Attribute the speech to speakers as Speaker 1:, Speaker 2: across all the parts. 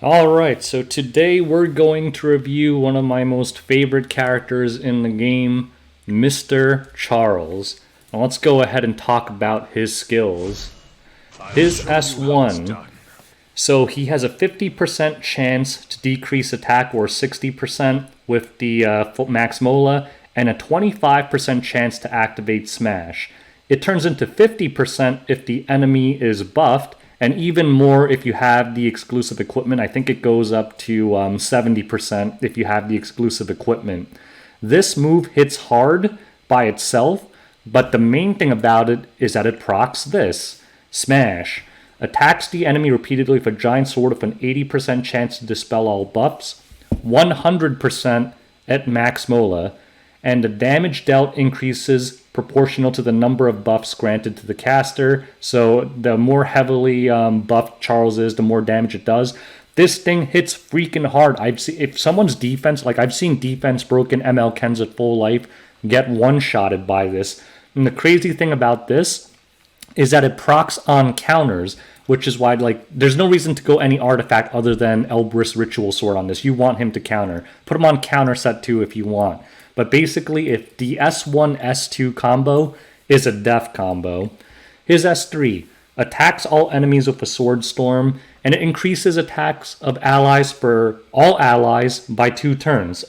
Speaker 1: Alright, so today we're going to review one of my most favorite characters in the game, Mr. Charles. Now let's go ahead and talk about his skills. His S1, so he has a 50% chance to decrease attack or 60% with the Max Mola, and a 25% chance to activate Smash. It turns into 50% if the enemy is buffed, and even more if you have the exclusive equipment. I think it goes up to 70% if you have the exclusive equipment. This move hits hard by itself, but the main thing about it is that it procs this. Smash. Attacks the enemy repeatedly with a giant sword with an 80% chance to dispel all buffs, 100% at Max Mola, and the damage dealt increases proportional to the number of buffs granted to the caster. So the more heavily buffed Charles is, the more damage it does. This thing hits freaking hard. If someone's defense, like I've seen defense broken ML Kens at full life get one-shotted by this. And the crazy thing about this is that it procs on counters, which is why there's no reason to go any artifact other than Elbris Ritual Sword on this. You want him to counter. Put him on counter set 2 if you want. But basically, if the S1, S2 combo is a death combo, his S3 attacks all enemies with a Sword Storm, and it increases attacks of allies for all allies by 2 turns.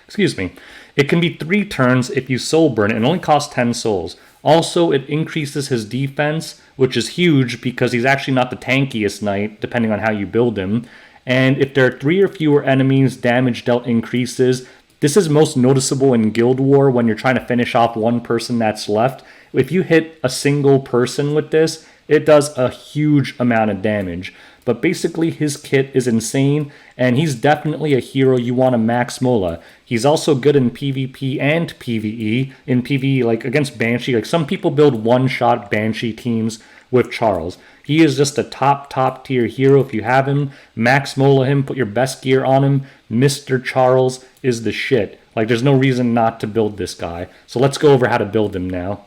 Speaker 1: Excuse me. It can be 3 turns if you soul burn it, and only costs 10 souls. Also, it increases his defense, which is huge because he's actually not the tankiest knight, depending on how you build him. And if there are 3 or fewer enemies, damage dealt increases. This is most noticeable in Guild War when you're trying to finish off one person that's left. If you hit a single person with this, it does a huge amount of damage. But basically, his kit is insane, and he's definitely a hero you want to max Mola. He's also good in PvP and PvE. In PvE, like against Banshee, like some people build one-shot Banshee teams with Charles. He is just a top tier hero. If you have him, max Mola him, put your best gear on him. Mr. Charles is the shit. Like, there's no reason not to build this guy. So let's go over how to build him now.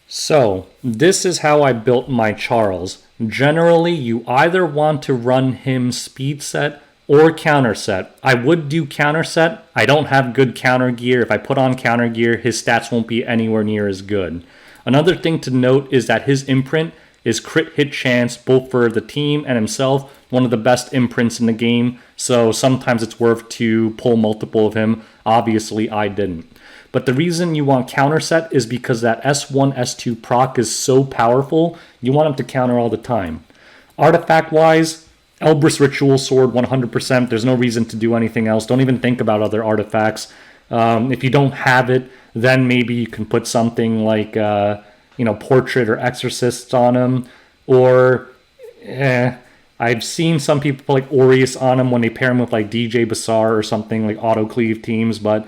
Speaker 1: So, this is how I built my Charles. Generally, you either want to run him speed set or counter set. I would do counter set. I don't have good counter gear. If I put on counter gear, his stats won't be anywhere near as good. Another thing to note is that his imprint is crit hit chance both for the team and himself, one of the best imprints in the game, so sometimes it's worth to pull multiple of him. Obviously, I didn't. But the reason you want counter set is because that S1, S2 proc is so powerful, you want him to counter all the time. Artifact-wise, Elbris Ritual Sword 100%. There's no reason to do anything else. Don't even think about other artifacts. If you don't have it, then maybe you can put something like Portrait or Exorcist on him. Or I've seen some people put like Aureus on him when they pair him with like DJ Bassar or something, like auto-cleave teams, but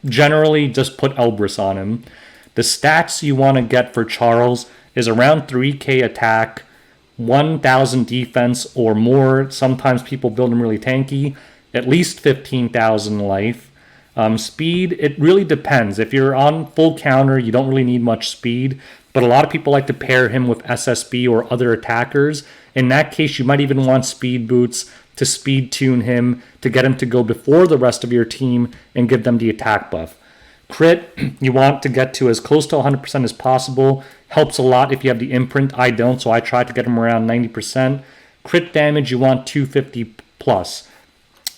Speaker 1: generally just put Elbris on him. The stats you want to get for Charles is around 3k attack, 1,000 defense or more. Sometimes people build him really tanky. At least 15,000 life. Speed, it really depends. If you're on full counter, you don't really need much speed. But a lot of people like to pair him with SSB or other attackers. In that case, you might even want speed boots to speed tune him to get him to go before the rest of your team and give them the attack buff. Crit, you want to get to as close to 100% as possible. Helps a lot if you have the imprint. I don't, so I try to get him around 90%. Crit damage, you want 250 plus.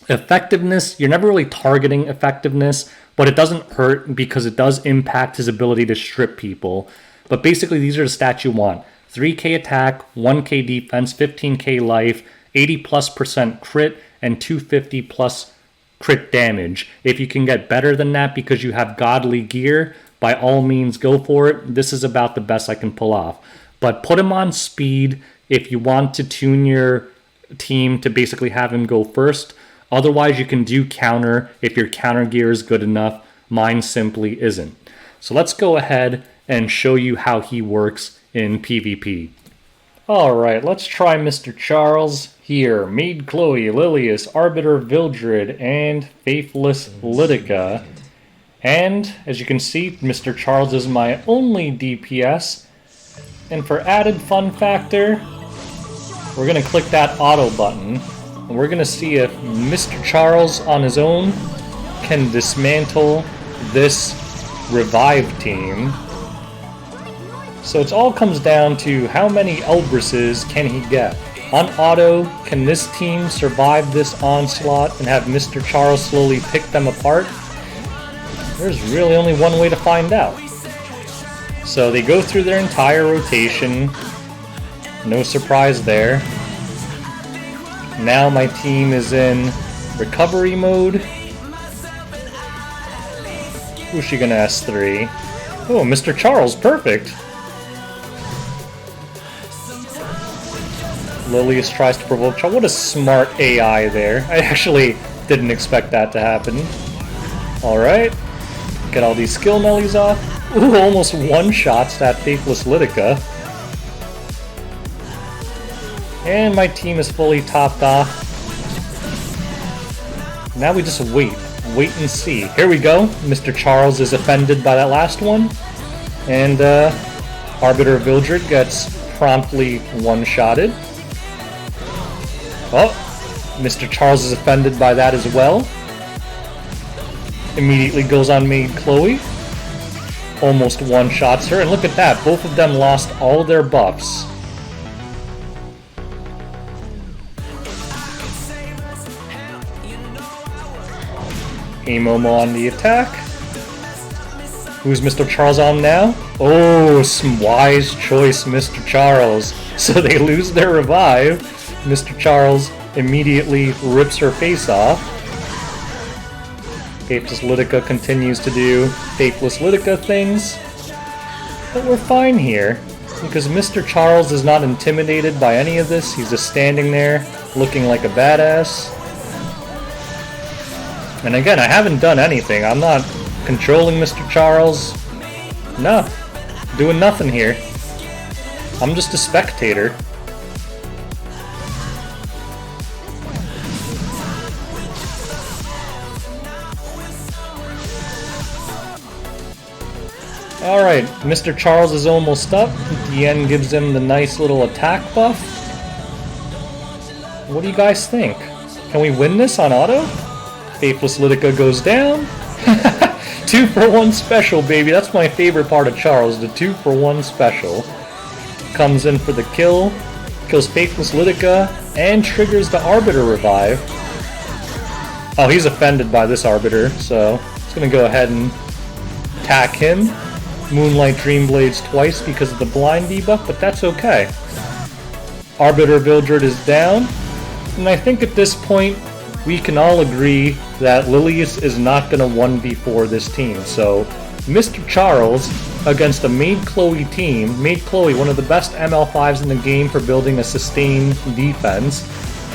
Speaker 1: Effectiveness, you're never really targeting effectiveness, but it doesn't hurt because it does impact his ability to strip people. But basically, these are the stats you want. 3k attack, 1k defense, 15k life, 80+% crit, and 250 plus crit damage. If you can get better than that because you have godly gear, by all means go for it. This is about the best I can pull off. But put him on speed if you want to tune your team to basically have him go first. Otherwise, you can do counter if your counter gear is good enough. Mine simply isn't. So let's go ahead and show you how he works in PvP. Alright, let's try Mr. Charles here. Maid Chloe, Lilius, Arbiter Vildred, and Faithless Lytica. And, as you can see, Mr. Charles is my only DPS. And for added fun factor, we're going to click that auto button. And we're going to see if Mr. Charles on his own can dismantle this revive team. So it all comes down to how many Elbrises can he get. On auto, can this team survive this onslaught and have Mr. Charles slowly pick them apart? There's really only one way to find out. So they go through their entire rotation. No surprise there. Now my team is in recovery mode. Who's she gonna S3? Oh, Mr. Charles, perfect! Lilius tries to provoke Charles. What a smart AI there. I actually didn't expect that to happen. Alright. Get all these skill nullies off. Ooh, almost one-shots that Faithless Litica. And my team is fully topped off. Now we just wait. Wait and see. Here we go. Mr. Charles is offended by that last one. And Arbiter Vildred gets promptly one-shotted. Oh, Mr. Charles is offended by that as well. Immediately goes on Maid Chloe. Almost one-shots her. And look at that. Both of them lost all their buffs. Amomo on the attack. Who's Mr. Charles on now? Oh, some wise choice, Mr. Charles. So they lose their revive. Mr. Charles immediately rips her face off. Faithless Litica continues to do Faithless Litica things. But we're fine here, because Mr. Charles is not intimidated by any of this. He's just standing there, looking like a badass. And again, I haven't done anything. I'm not controlling Mr. Charles. No, doing nothing here. I'm just a spectator. Alright, Mr. Charles is almost up. Dien gives him the nice little attack buff. What do you guys think? Can we win this on auto? Faithless Litica goes down. 2-for-1 special, baby. That's my favorite part of Charles, the 2-for-1 special. Comes in for the kill. Kills Faithless Litica and triggers the Arbiter revive. Oh, he's offended by this Arbiter, so it's going to go ahead and attack him. Moonlight Dreamblades twice because of the blind debuff, but that's okay. Arbiter Vildred is down, and I think at this point we can all agree that Lilius is not going to 1v4 this team. So Mr. Charles against a Maid Chloe team, Maid Chloe, one of the best ML5s in the game for building a sustained defense,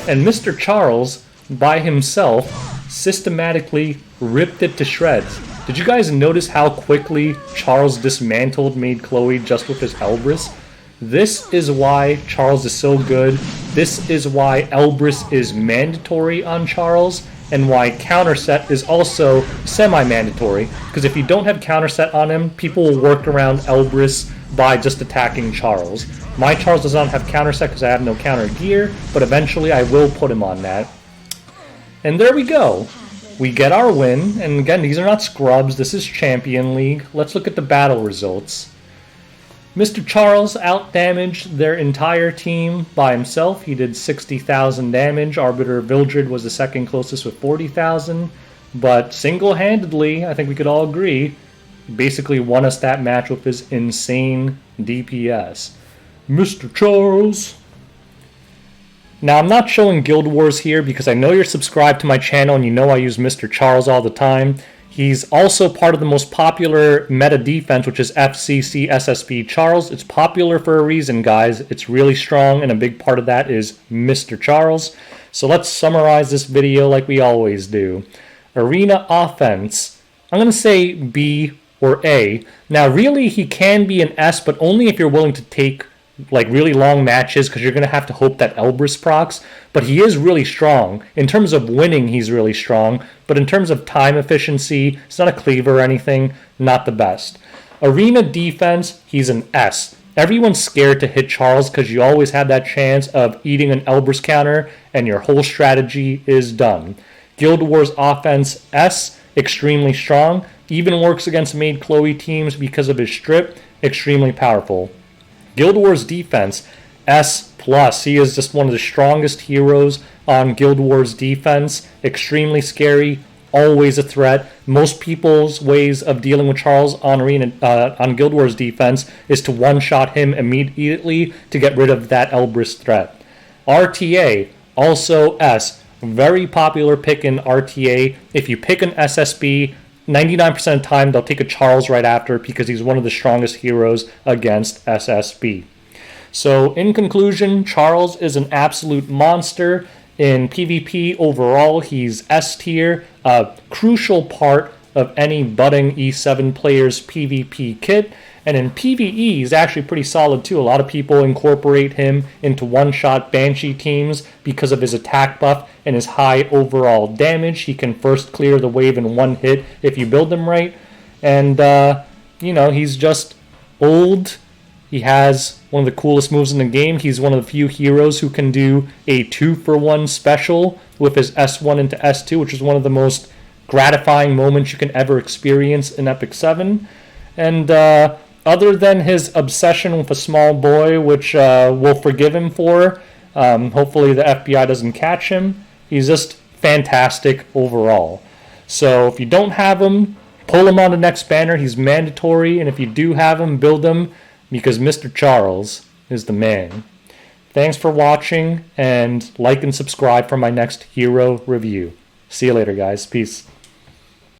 Speaker 1: and Mr. Charles by himself systematically ripped it to shreds. Did you guys notice how quickly Charles dismantled Maid Chloe just with his Elbris? This is why Charles is so good. This is why Elbris is mandatory on Charles, and why counterset is also semi-mandatory. Because if you don't have counterset on him, people will work around Elbris by just attacking Charles. My Charles does not have counterset because I have no counter gear, but eventually I will put him on that. And there we go. We get our win, and again, these are not scrubs, this is Champion League. Let's look at the battle results. Mr. Charles outdamaged their entire team by himself. He did 60,000 damage. Arbiter Vildred was the second closest with 40,000. But single-handedly, I think we could all agree, basically won us that match with his insane DPS. Mr. Charles. Now, I'm not showing Guild Wars here because I know you're subscribed to my channel and you know I use Mr. Charles all the time. He's also part of the most popular meta defense, which is FCC SSB Charles. It's popular for a reason, guys. It's really strong, and a big part of that is Mr. Charles. So let's summarize this video like we always do. Arena offense. I'm going to say B or A. Now, really, he can be an S, but only if you're willing to take like really long matches, because you're going to have to hope that Elbris procs, but he is really strong. In terms of winning, he's really strong, but in terms of time efficiency, it's not a cleaver or anything, not the best. Arena defense, he's an S. Everyone's scared to hit Charles because you always have that chance of eating an Elbris counter and your whole strategy is done. Guild Wars offense S, extremely strong, even works against made Chloe teams because of his strip, extremely powerful. Guild Wars defense S+, he is just one of the strongest heroes on Guild Wars defense, extremely scary, always a threat. Most people's ways of dealing with Charles on on Guild Wars defense is to one-shot him immediately to get rid of that Elbris threat. RTA, also S, very popular pick in RTA. If you pick an SSB, 99% of the time they'll take a Charles right after because he's one of the strongest heroes against SSB. So in conclusion, Charles is an absolute monster. In PvP overall, he's S tier, a crucial part of any budding E7 player's PvP kit. And in PvE, he's actually pretty solid too. A lot of people incorporate him into one-shot Banshee teams because of his attack buff and his high overall damage. He can first clear the wave in one hit if you build him right. And, he's just old. He has one of the coolest moves in the game. He's one of the few heroes who can do a 2-for-1 special with his S1 into S2, which is one of the most gratifying moments you can ever experience in Epic 7. And other than his obsession with a small boy, which we'll forgive him for, hopefully the FBI doesn't catch him, he's just fantastic overall. So if you don't have him, pull him on the next banner. He's mandatory, and if you do have him, build him, because Mr. Charles is the man. Thanks for watching, and like and subscribe for my next hero review. See you later, guys. Peace.